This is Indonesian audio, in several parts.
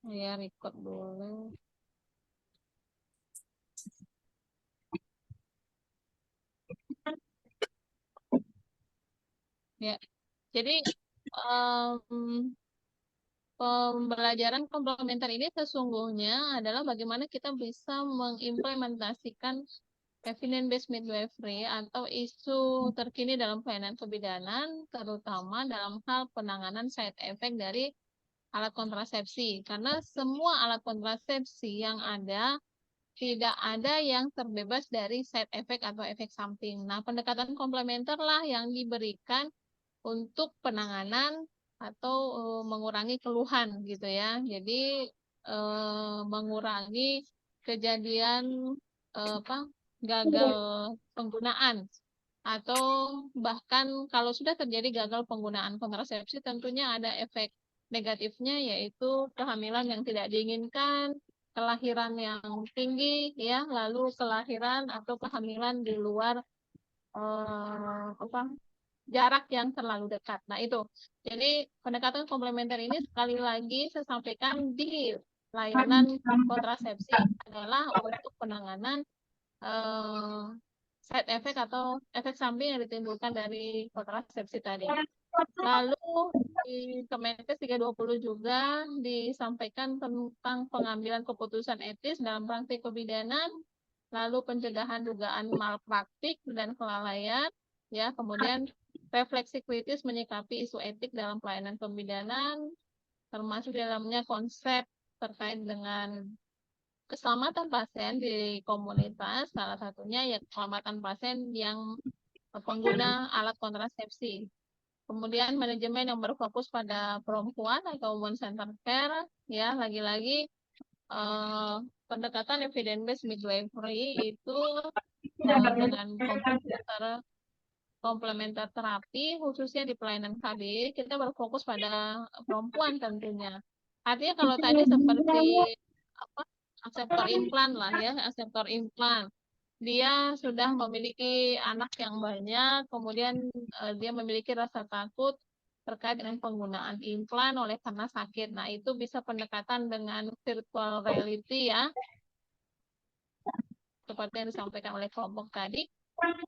Ya, record dulu. Ya, jadi pembelajaran komplementer ini sesungguhnya adalah bagaimana kita bisa mengimplementasikan evidence-based midwifery atau isu terkini dalam pelayanan kebidanan, terutama dalam hal penanganan side effect dari alat kontrasepsi. Karena semua alat kontrasepsi yang ada tidak ada yang terbebas dari side effect atau efek samping. Nah, pendekatan komplementer lah yang diberikan untuk penanganan atau mengurangi keluhan gitu ya. Jadi mengurangi kejadian apa gagal penggunaan atau bahkan kalau sudah terjadi gagal penggunaan kontrasepsi tentunya ada efek negatifnya yaitu kehamilan yang tidak diinginkan, kelahiran yang tinggi ya, lalu kelahiran atau kehamilan di luar apa jarak yang terlalu dekat. Nah, itu. Jadi, pendekatan komplementer ini sekali lagi saya sampaikan di layanan kontrasepsi adalah untuk penanganan eh, side effect atau efek samping yang ditimbulkan dari kontrasepsi tadi. Lalu di Kemenkes 320 juga disampaikan tentang pengambilan keputusan etis dalam praktik kebidanan, lalu pencegahan dugaan malpraktik dan kelalaian, ya, kemudian refleksi kritis menyikapi isu etik dalam pelayanan kebidanan, termasuk dalamnya konsep terkait dengan keselamatan pasien di komunitas, salah satunya ya keselamatan pasien yang pengguna alat kontrasepsi. Kemudian manajemen yang berfokus pada perempuan atau women center care, ya lagi-lagi pendekatan evidence-based midwifery itu dengan komplementer terapi khususnya di pelayanan KB kita berfokus pada perempuan tentunya. Artinya kalau tadi seperti apa aseptor implan lah ya, aseptor implan dia sudah memiliki anak yang banyak, kemudian dia memiliki rasa takut terkait dengan penggunaan implan oleh karena sakit. Nah, itu bisa pendekatan dengan virtual reality ya, seperti yang disampaikan oleh kelompok tadi,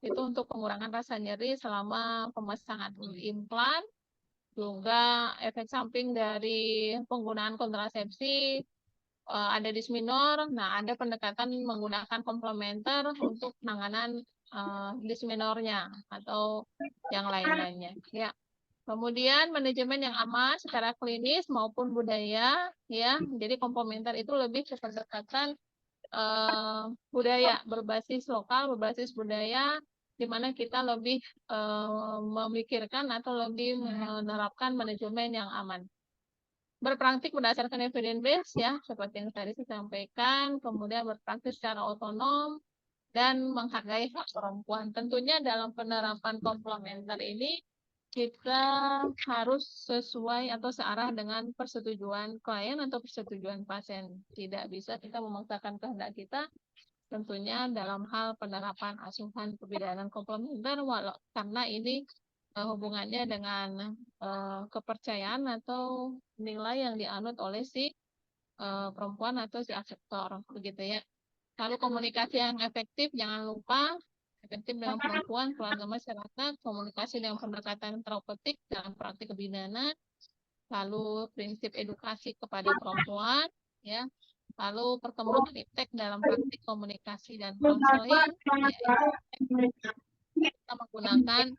itu untuk pengurangan rasa nyeri selama pemasangan implan, juga efek samping dari penggunaan kontrasepsi ada disminor. Nah, ada pendekatan menggunakan komplementer untuk penanganan disminornya atau yang lain-lainnya. Ya. Kemudian manajemen yang aman secara klinis maupun budaya, ya. Jadi komplementer itu lebih ke pendekatan budaya berbasis lokal, berbasis budaya, di mana kita lebih memikirkan atau lebih menerapkan manajemen yang aman. Berpraktik berdasarkan evidence base ya, seperti yang tadi saya sampaikan, kemudian berpraktik secara otonom dan menghargai hak perempuan. Tentunya dalam penerapan komplementer ini kita harus sesuai atau searah dengan persetujuan klien atau persetujuan pasien. Tidak bisa kita memaksakan kehendak kita tentunya dalam hal penerapan asuhan kebidanan komplementer karena ini hubungannya dengan kepercayaan atau nilai yang dianut oleh si perempuan atau si aseptor begitu ya. Lalu komunikasi yang efektif jangan lupa efektif dengan perempuan, keluarga masyarakat, komunikasi dengan pendekatan terapeutik dalam praktik kebidanan, lalu prinsip edukasi kepada perempuan ya. Lalu perkembangan iptek dalam praktik komunikasi dan konseling, ya, kita menggunakan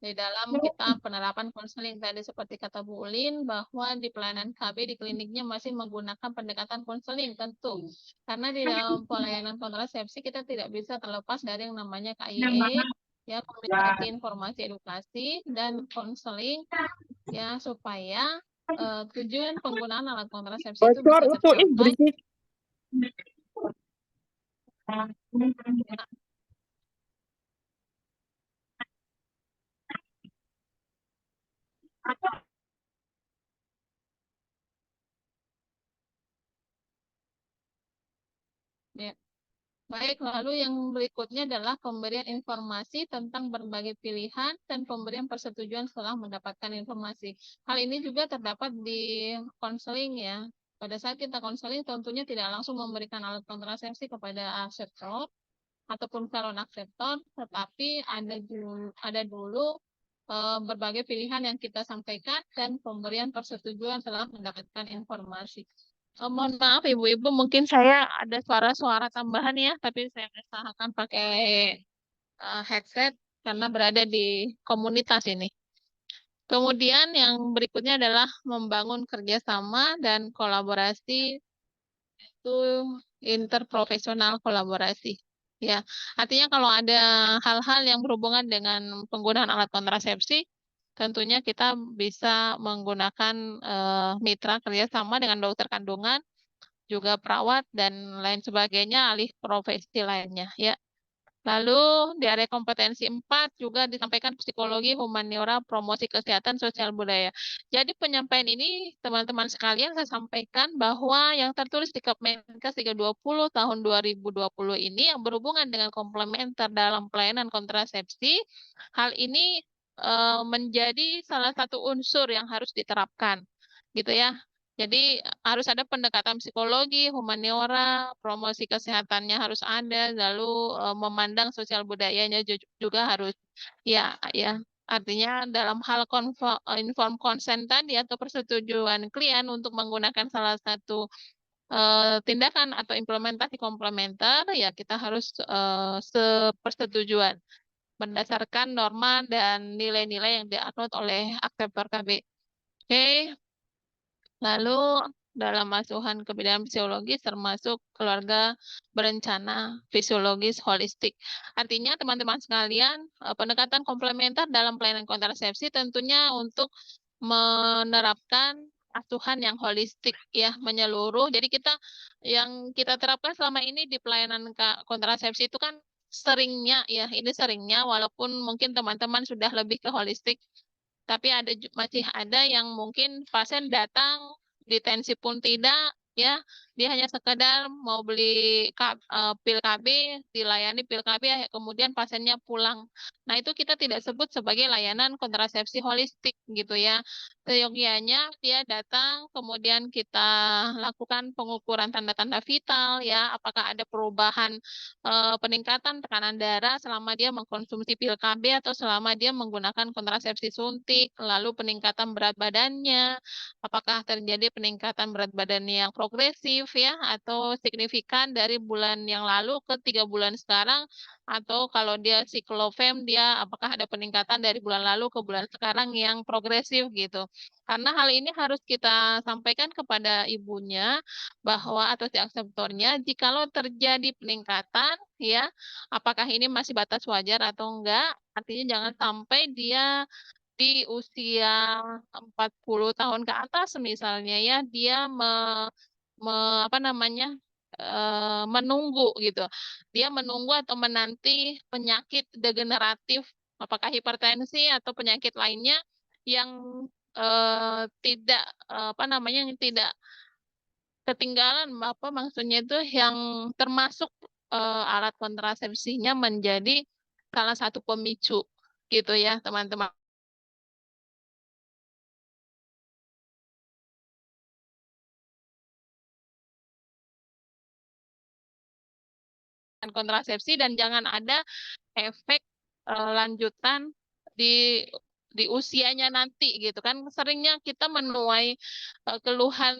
di dalam kita penerapan konseling tadi seperti kata Bu Ulin bahwa di pelayanan KB di kliniknya masih menggunakan pendekatan konseling tentu karena di dalam pelayanan kontrasepsi kita tidak bisa terlepas dari yang namanya KIE ya komunikasi informasi edukasi dan konseling ya supaya tujuan penggunaan alat kontrasepsi itu bisa tercapai. Ya. Baik, lalu yang berikutnya adalah pemberian informasi tentang berbagai pilihan dan pemberian persetujuan setelah mendapatkan informasi. Hal ini juga terdapat di konseling ya. Pada saat kita konseling tentunya tidak langsung memberikan alat kontrasepsi kepada akseptor ataupun calon akseptor, tetapi ada dulu berbagai pilihan yang kita sampaikan dan pemberian persetujuan setelah mendapatkan informasi. Mohon maaf Ibu-Ibu, mungkin saya ada suara-suara tambahan ya, tapi saya usahakan pakai headset karena berada di komunitas ini. Kemudian yang berikutnya adalah membangun kerjasama dan kolaborasi itu interprofesional kolaborasi. Ya, artinya kalau ada hal-hal yang berhubungan dengan penggunaan alat kontrasepsi, tentunya kita bisa menggunakan mitra kerjasama dengan dokter kandungan, juga perawat dan lain sebagainya, alih profesi lainnya. Ya. Lalu di area kompetensi 4 juga disampaikan psikologi, humaniora, promosi kesehatan, sosial budaya. Jadi penyampaian ini teman-teman sekalian saya sampaikan bahwa yang tertulis di Kemenkes 320 tahun 2020 ini yang berhubungan dengan komplementer dalam pelayanan kontrasepsi, hal ini menjadi salah satu unsur yang harus diterapkan. Gitu ya. Jadi harus ada pendekatan psikologi, humaniora, promosi kesehatannya harus ada, lalu memandang sosial budayanya juga harus ya. Artinya dalam hal inform consent tadi atau persetujuan klien untuk menggunakan salah satu tindakan atau implementasi komplementer, ya kita harus sepersetujuan berdasarkan norma dan nilai-nilai yang diatur oleh akseptor KB. Oke. Lalu dalam asuhan kebidanan fisiologis termasuk keluarga berencana fisiologis holistik. Artinya teman-teman sekalian, pendekatan komplementer dalam pelayanan kontrasepsi tentunya untuk menerapkan asuhan yang holistik ya, menyeluruh. Jadi yang kita terapkan selama ini di pelayanan kontrasepsi itu kan seringnya ya, ini seringnya walaupun mungkin teman-teman sudah lebih ke holistik, tapi masih ada yang mungkin pasien datang detensi pun tidak ya, dia hanya sekedar mau beli pil KB, dilayani pil KB kemudian pasiennya pulang. Nah, itu kita tidak sebut sebagai layanan kontrasepsi holistik gitu ya. Seyogianya dia datang kemudian kita lakukan pengukuran tanda-tanda vital ya, apakah ada perubahan peningkatan tekanan darah selama dia mengkonsumsi pil KB atau selama dia menggunakan kontrasepsi suntik, lalu peningkatan berat badannya, apakah terjadi peningkatan berat badannya yang progresif ya, atau signifikan dari bulan yang lalu ke 3 bulan sekarang, atau kalau dia siklofem, dia apakah ada peningkatan dari bulan lalu ke bulan sekarang yang progresif gitu. Karena hal ini harus kita sampaikan kepada ibunya bahwa atau si akseptornya, jikalau terjadi peningkatan, ya, apakah ini masih batas wajar atau enggak, artinya jangan sampai dia di usia 40 tahun ke atas misalnya ya, dia apa namanya, menunggu gitu. Dia menunggu atau menanti penyakit degeneratif, apakah hipertensi atau penyakit lainnya yang tidak apa namanya, yang tidak ketinggalan, apa maksudnya itu yang termasuk alat kontrasepsinya menjadi salah satu pemicu gitu ya teman-teman. Kontrasepsi dan jangan ada efek lanjutan di usianya nanti gitu kan. Seringnya kita menuai keluhan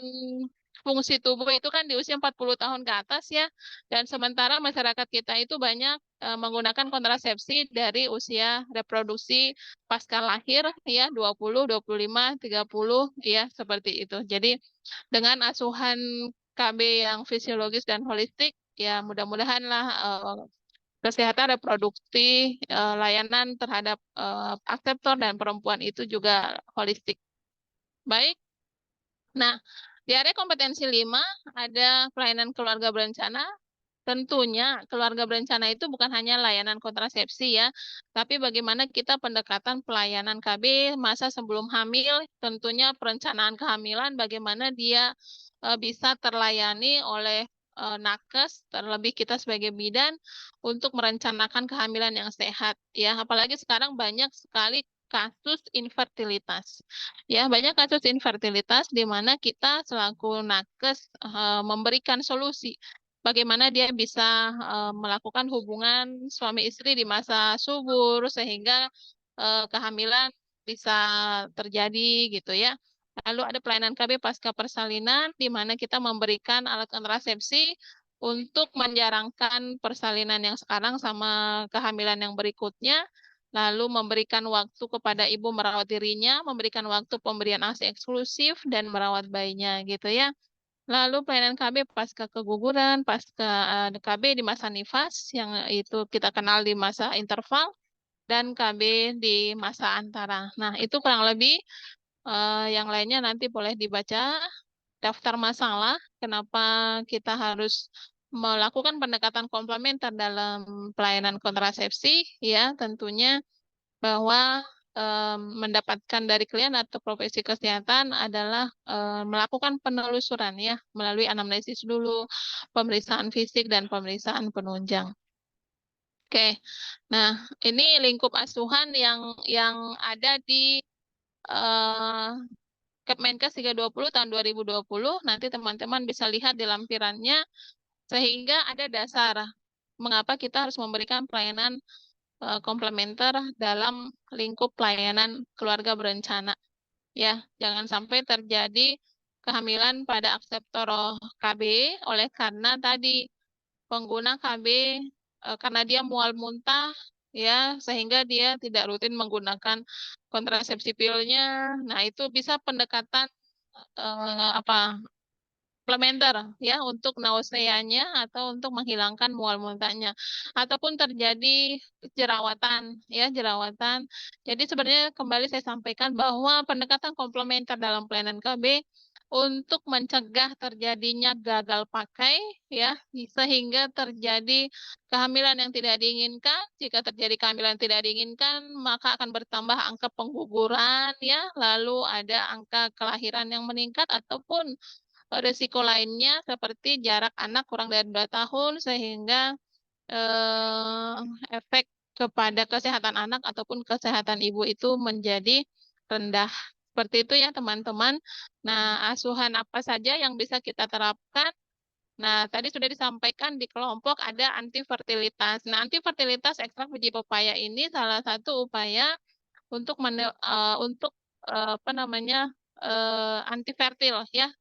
fungsi tubuh itu kan di usia 40 tahun ke atas ya, dan sementara masyarakat kita itu banyak menggunakan kontrasepsi dari usia reproduksi pasca lahir ya, 20, 25, 30 ya, seperti itu. Jadi dengan asuhan KB yang fisiologis dan holistik ya, mudah-mudahan lah kesehatan reproduksi, layanan terhadap akseptor dan perempuan itu juga holistik. Baik. Nah, di area kompetensi 5 ada pelayanan keluarga berencana. Tentunya keluarga berencana itu bukan hanya layanan kontrasepsi ya, tapi bagaimana kita pendekatan pelayanan KB masa sebelum hamil, tentunya perencanaan kehamilan, bagaimana dia bisa terlayani oleh nakes, terlebih kita sebagai bidan untuk merencanakan kehamilan yang sehat ya. Apalagi sekarang banyak sekali kasus infertilitas. Ya, banyak kasus infertilitas di mana kita selaku nakes memberikan solusi bagaimana dia bisa melakukan hubungan suami istri di masa subur sehingga kehamilan bisa terjadi gitu ya. Lalu ada pelayanan KB pasca persalinan di mana kita memberikan alat kontrasepsi untuk menjarangkan persalinan yang sekarang sama kehamilan yang berikutnya, lalu memberikan waktu kepada ibu merawat dirinya, memberikan waktu pemberian ASI eksklusif dan merawat bayinya gitu ya. Lalu pelayanan KB pasca keguguran, pasca KB di masa nifas yang itu kita kenal di masa interval dan KB di masa antara. Nah, itu kurang lebih yang lainnya nanti boleh dibaca daftar masalah, kenapa kita harus melakukan pendekatan komplementer dalam pelayanan kontrasepsi, ya tentunya bahwa mendapatkan dari klien atau profesi kesehatan adalah melakukan penelusuran ya melalui anamnesis dulu, pemeriksaan fisik dan pemeriksaan penunjang. Oke, nah ini lingkup asuhan yang ada di Kemenkes 320 tahun 2020. Nanti teman-teman bisa lihat di lampirannya sehingga ada dasar mengapa kita harus memberikan pelayanan komplementer dalam lingkup pelayanan keluarga berencana. Ya, jangan sampai terjadi kehamilan pada akseptor KB oleh karena tadi pengguna KB karena dia mual muntah ya sehingga dia tidak rutin menggunakan kontrasepsi pilnya. Nah, itu bisa pendekatan apa komplementer ya untuk nauseanya atau untuk menghilangkan mual muntahnya ataupun terjadi jerawatan ya jerawatan. Jadi sebenarnya kembali saya sampaikan bahwa pendekatan komplementer dalam pelayanan KB untuk mencegah terjadinya gagal pakai ya sehingga terjadi kehamilan yang tidak diinginkan. Jika terjadi kehamilan tidak diinginkan maka akan bertambah angka pengguguran ya lalu ada angka kelahiran yang meningkat ataupun risiko lainnya seperti jarak anak kurang dari 2 tahun sehingga eh, efek kepada kesehatan anak ataupun kesehatan ibu itu menjadi rendah. Seperti itu ya teman-teman. Nah, asuhan apa saja yang bisa kita terapkan? Nah, tadi sudah disampaikan di kelompok ada antifertilitas. Nah, antifertilitas ekstrak biji pepaya ini salah satu upaya untuk apa namanya antifertil ya.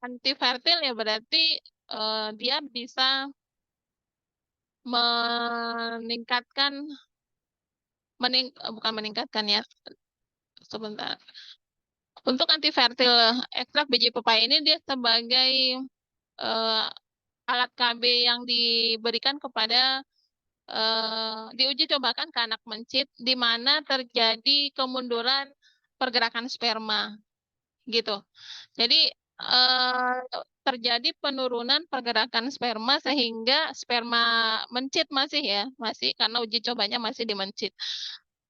Antifertil ya berarti dia bisa meningkatkan bukan meningkatkan ya sebentar. Untuk antifertil ekstrak biji pepaya ini dia sebagai eh, alat KB yang diberikan kepada diuji cobakan ke anak mencit di mana terjadi kemunduran pergerakan sperma gitu. Jadi eh, terjadi penurunan pergerakan sperma sehingga sperma mencit masih ya, masih karena uji cobanya masih di mencit.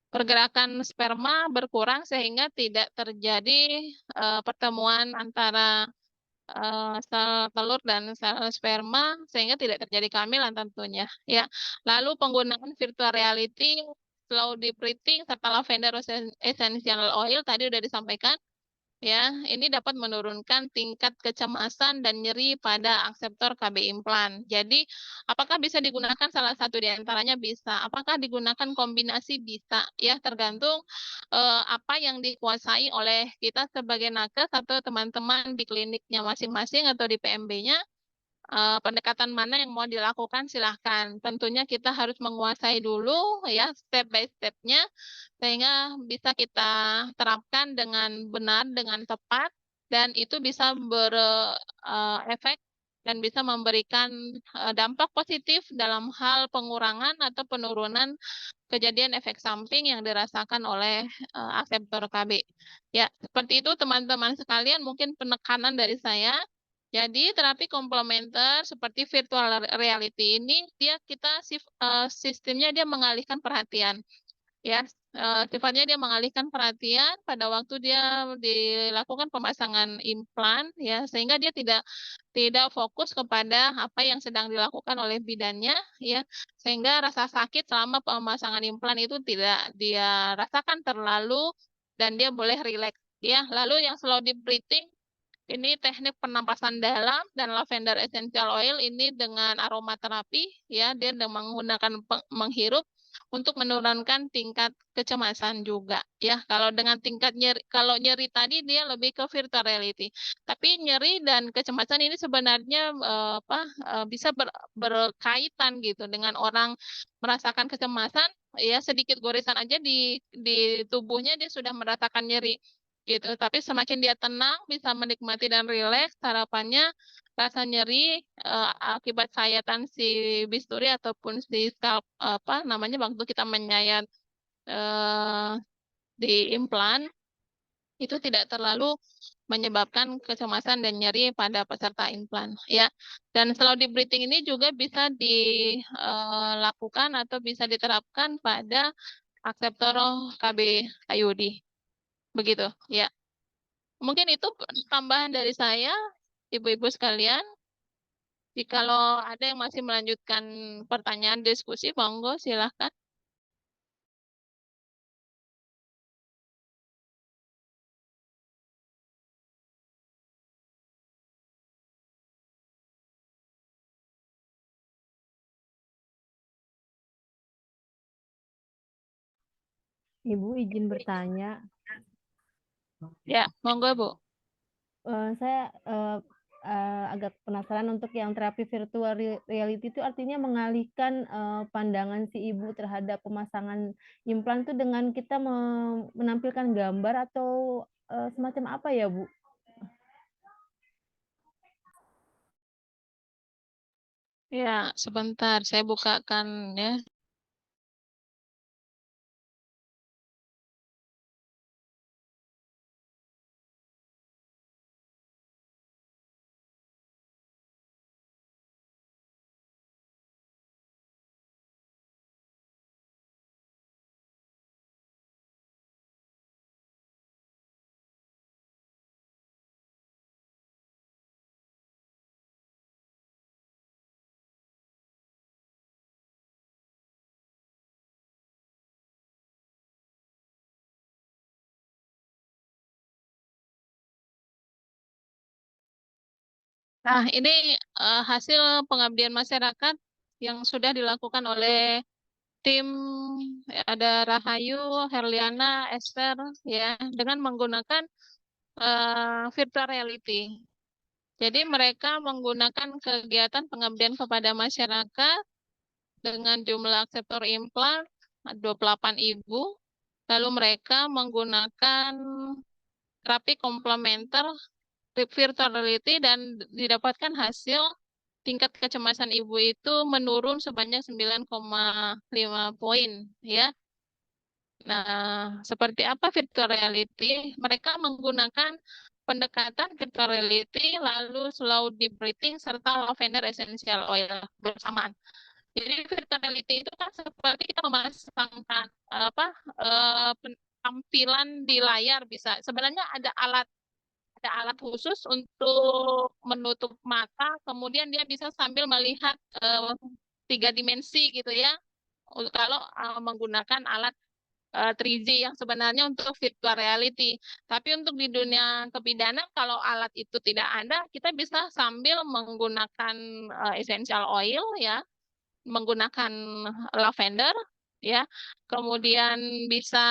Pergerakan sperma berkurang sehingga tidak terjadi pertemuan antara sel telur dan sel sperma sehingga tidak terjadi kehamilan tentunya ya. Lalu penggunaan virtual reality, slow deep breathing serta lavender essential oil tadi sudah disampaikan ya. Ini dapat menurunkan tingkat kecemasan dan nyeri pada akseptor KB implan. Jadi, apakah bisa digunakan salah satu di antaranya? Bisa. Apakah digunakan kombinasi? Bisa. Ya, tergantung apa yang dikuasai oleh kita sebagai nakes atau teman-teman di kliniknya masing-masing atau di PMB-nya. Pendekatan mana yang mau dilakukan silahkan. Tentunya kita harus menguasai dulu ya step by step-nya sehingga bisa kita terapkan dengan benar, dengan tepat dan itu bisa berefek dan bisa memberikan dampak positif dalam hal pengurangan atau penurunan kejadian efek samping yang dirasakan oleh aseptor KB. Ya, seperti itu teman-teman sekalian mungkin penekanan dari saya. Jadi terapi komplementer seperti virtual reality ini dia kita sistemnya dia mengalihkan perhatian ya sifatnya dia mengalihkan perhatian pada waktu dia dilakukan pemasangan implan, ya, sehingga dia tidak fokus kepada apa yang sedang dilakukan oleh bidannya, ya, sehingga rasa sakit selama pemasangan implan itu tidak dia rasakan terlalu dan dia boleh rileks, ya. Lalu yang slow deep breathing ini teknik penapasan dalam dan lavender essential oil ini dengan aromaterapi, ya, dia menggunakan menghirup untuk menurunkan tingkat kecemasan juga, ya. Kalau dengan tingkat nyeri, kalau nyeri tadi dia lebih ke virtual reality. Tapi nyeri dan kecemasan ini sebenarnya bisa berkaitan gitu dengan orang merasakan kecemasan, ya, sedikit goresan aja di tubuhnya dia sudah merasakan nyeri gitu. Tapi semakin dia tenang, bisa menikmati dan rileks, harapannya rasa nyeri akibat sayatan si bisturi ataupun si scalp apa namanya waktu kita menyayat eh, di implan itu tidak terlalu menyebabkan kecemasan dan nyeri pada peserta implan, ya. Dan slow deep breathing ini juga bisa dilakukan atau bisa diterapkan pada akseptor KB IUD, begitu, ya. Mungkin itu tambahan dari saya, ibu-ibu sekalian. Jikalau ada yang masih melanjutkan pertanyaan diskusi, monggo silahkan. Ibu izin bertanya. Ya, monggo Bu. Saya agak penasaran untuk yang terapi virtual reality itu artinya mengalihkan pandangan si ibu terhadap pemasangan implan itu dengan kita menampilkan gambar atau semacam apa ya, Bu? Ya, sebentar saya bukakan ya. Nah, ini hasil pengabdian masyarakat yang sudah dilakukan oleh tim, ya, ada Rahayu, Herliana, Esther, ya, dengan menggunakan virtual reality. Jadi mereka menggunakan kegiatan pengabdian kepada masyarakat dengan jumlah akseptor implan 28 ibu. Lalu mereka menggunakan terapi komplementer virtual reality dan didapatkan hasil tingkat kecemasan ibu itu menurun sebanyak 9,5 poin, ya. Nah, seperti apa virtual reality? Mereka menggunakan pendekatan virtual reality, lalu slow deep breathing, serta lavender essential oil bersamaan. Jadi virtual reality itu kan seperti kita memasangkan tampilan di layar bisa. Sebenarnya ada alat khusus untuk menutup mata, kemudian dia bisa sambil melihat 3 dimensi gitu ya. Kalau menggunakan alat 3D yang sebenarnya untuk virtual reality. Tapi untuk di dunia kebidanan, kalau alat itu tidak ada, kita bisa sambil menggunakan essential oil, ya, menggunakan lavender, ya, kemudian bisa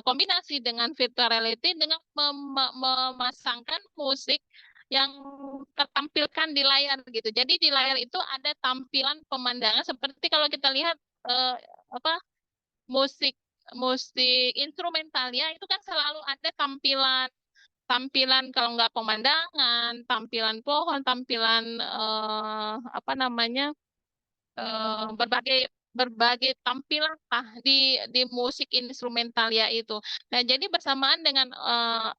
kombinasi dengan virtual reality dengan memasangkan musik yang tertampilkan di layar gitu. Jadi di layar itu ada tampilan pemandangan seperti kalau kita lihat eh, apa musik musik instrumental, ya, itu kan selalu ada tampilan tampilan kalau nggak pemandangan, tampilan pohon, tampilan apa namanya berbagai berbagai tampilan di musik instrumental ya itu. Nah, jadi bersamaan dengan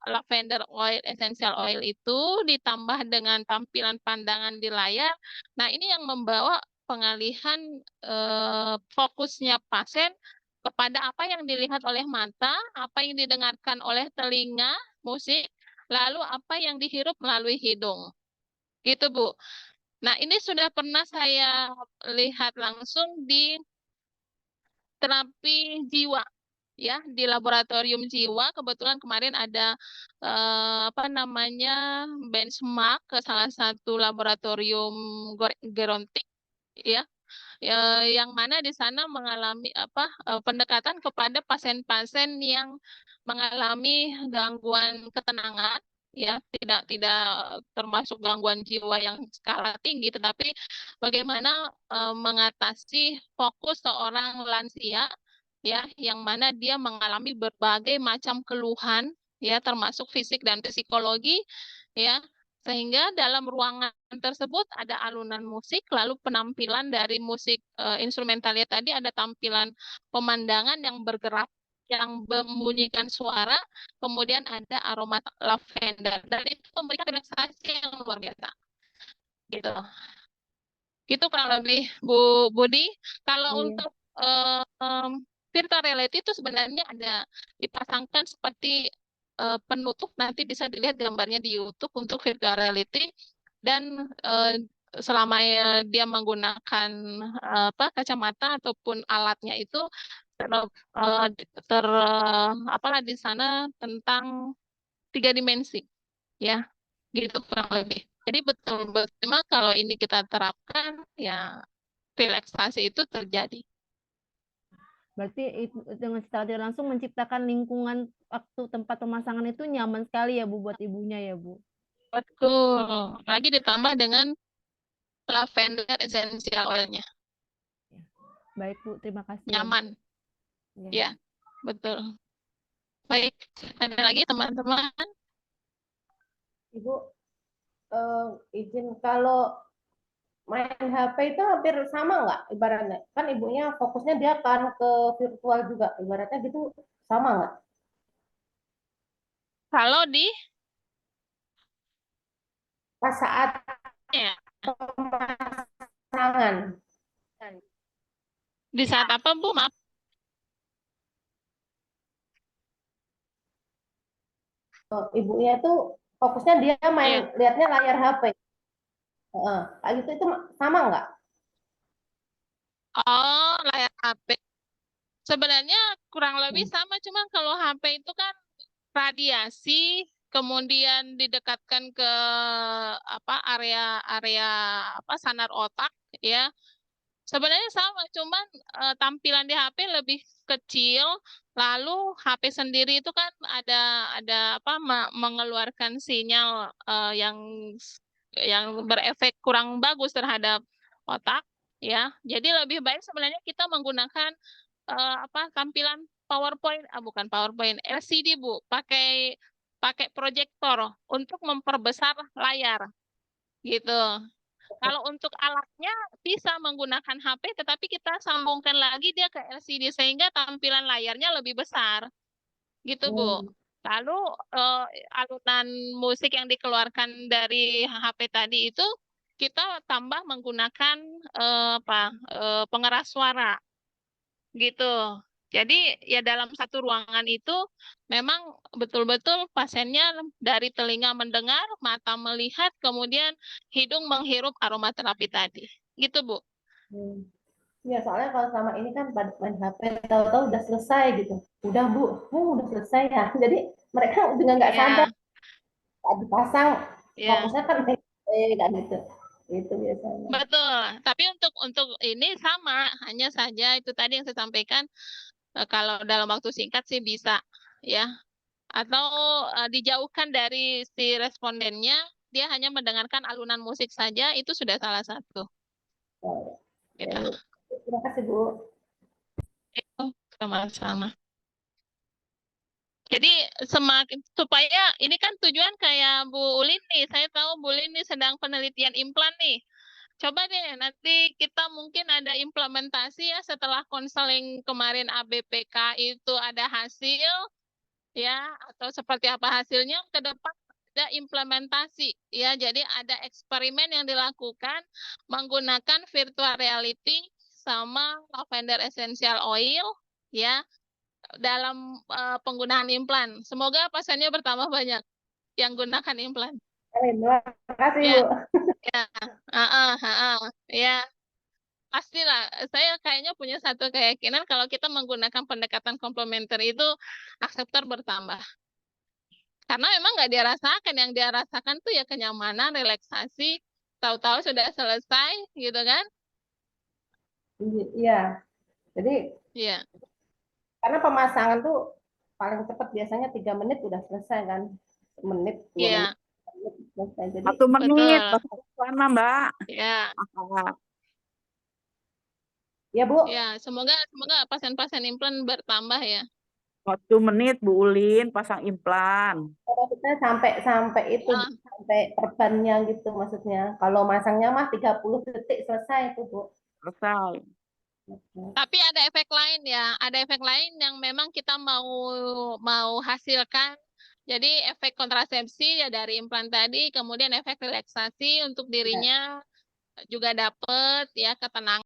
lavender oil, essential oil itu ditambah dengan tampilan pandangan di layar. Nah, ini yang membawa pengalihan fokusnya pasien kepada apa yang dilihat oleh mata, apa yang didengarkan oleh telinga, musik, lalu apa yang dihirup melalui hidung. Gitu, Bu. Nah, ini sudah pernah saya lihat langsung di terapi jiwa, ya, di laboratorium jiwa. Kebetulan kemarin ada apa namanya benchmark ke salah satu laboratorium gerontik, ya, yang mana di sana mengalami apa pendekatan kepada pasien-pasien yang mengalami gangguan ketenangan, ya, tidak termasuk gangguan jiwa yang skala tinggi, tetapi bagaimana mengatasi fokus seorang lansia, ya, yang mana dia mengalami berbagai macam keluhan, ya, termasuk fisik dan psikologi, ya, sehingga dalam ruangan tersebut ada alunan musik, lalu penampilan dari musik instrumentalnya tadi ada tampilan pemandangan yang bergerak, yang membunyikan suara, kemudian ada aroma lavender, dan itu memberikan relaksasi yang luar biasa. Gitu. Gitu kurang lebih, Bu Budi. Kalau Iya. untuk virtual reality itu sebenarnya ada dipasangkan seperti penutup, nanti bisa dilihat gambarnya di YouTube untuk virtual reality, dan selama dia menggunakan apa kacamata ataupun alatnya itu ter, eh, apalah di sana tentang 3 dimensi, ya, gitu kurang lebih. Jadi betul-betul memang kalau ini kita terapkan, ya, relaksasi itu terjadi. Berarti itu dengan secara tidak langsung menciptakan lingkungan waktu tempat pemasangan itu nyaman sekali ya Bu buat ibunya ya Bu. Betul. Lagi ditambah dengan lavender essential oilnya. Ya. Baik Bu, terima kasih ya Bu. Nyaman. Ya. Ya, betul. Baik. Ada lagi teman-teman? Ibu, izin kalau main HP itu hampir sama nggak ibaratnya? Kan ibunya fokusnya dia akan ke virtual juga, ibaratnya gitu sama nggak? Kalau di Pas saat ya, pemasangan, di saat apa, Bu? Maaf. ibunya itu fokusnya dia main Ya. lihatnya layar HP. Kayak gitu itu sama nggak? Oh, layar HP. Sebenarnya kurang lebih Hmm. sama, cuma kalau HP itu kan radiasi, kemudian didekatkan ke apa area-area apa sanar otak, ya. Sebenarnya sama, cuman tampilan di HP lebih kecil, lalu HP sendiri itu kan ada apa mengeluarkan sinyal yang berefek kurang bagus terhadap otak, ya. Jadi lebih baik sebenarnya kita menggunakan apa tampilan PowerPoint, bukan PowerPoint, LCD, Bu, pakai pakai proyektor untuk memperbesar layar, gitu. Kalau untuk alatnya bisa menggunakan HP, tetapi kita sambungkan lagi dia ke LCD sehingga tampilan layarnya lebih besar, gitu, Bu. Hmm. Lalu alunan musik yang dikeluarkan dari HP tadi itu kita tambah menggunakan apa pengeras suara, gitu. Jadi ya dalam satu ruangan itu memang betul-betul pasiennya dari telinga mendengar, mata melihat, kemudian hidung menghirup aromaterapi tadi. Gitu, Bu. Hmm. Ya soalnya kalau selama ini kan pada main HP tahu-tahu udah selesai gitu. Udah Bu, udah selesai ya. Jadi mereka juga nggak sadar Ya, saat dipasang ya. fokusnya kan main HP kan gitu. Itu biasanya. Betul. Tapi untuk ini sama, hanya saja itu tadi yang saya sampaikan kalau dalam waktu singkat sih bisa, ya. Atau dijauhkan dari si respondennya, dia hanya mendengarkan alunan musik saja, itu sudah salah satu. Oh, ya, Gitu. Bu. Terima kasih Bu. Itu sama-sama. Jadi semakin supaya ini kan tujuan kayak Bu Ulin nih, saya tahu Bu Ulin nih sedang penelitian implan nih. Coba deh nanti kita mungkin ada implementasi ya setelah konseling kemarin ABPK itu ada hasil, ya, atau seperti apa hasilnya ke depan ada implementasi, ya. Jadi ada eksperimen yang dilakukan menggunakan virtual reality sama lavender essential oil, ya dalam penggunaan implan. Semoga pasiennya bertambah banyak yang gunakan implan. Amin. Terima kasih, Ya, Bu. ya, ya. Pastilah, saya kayaknya punya satu keyakinan kalau kita menggunakan pendekatan komplementer itu akseptor bertambah. Karena memang nggak dia rasakan, yang dia rasakan tuh ya kenyamanan, relaksasi, tahu-tahu sudah selesai, gitu kan? Iya. Jadi Iya, karena pemasangan tuh paling cepat biasanya 3 menit udah selesai kan. Menit, 2 menit, iya, 1 menit selesai. Jadi 1 menit, betul. pasang sana, Mbak. Ya, Ah, ya Bu, ya, semoga pasien-pasien implan bertambah ya. 1 menit, Bu Ulin, pasang implan. kita sampai itu Ah, sampai perbannya gitu maksudnya. Kalau masangnya mah 30 detik selesai itu, Bu. Selesai. Tapi ada efek lain ya, ada efek lain yang memang kita mau hasilkan. Jadi efek kontrasepsi ya dari implan tadi, kemudian efek relaksasi untuk dirinya juga dapat ya ketenangan.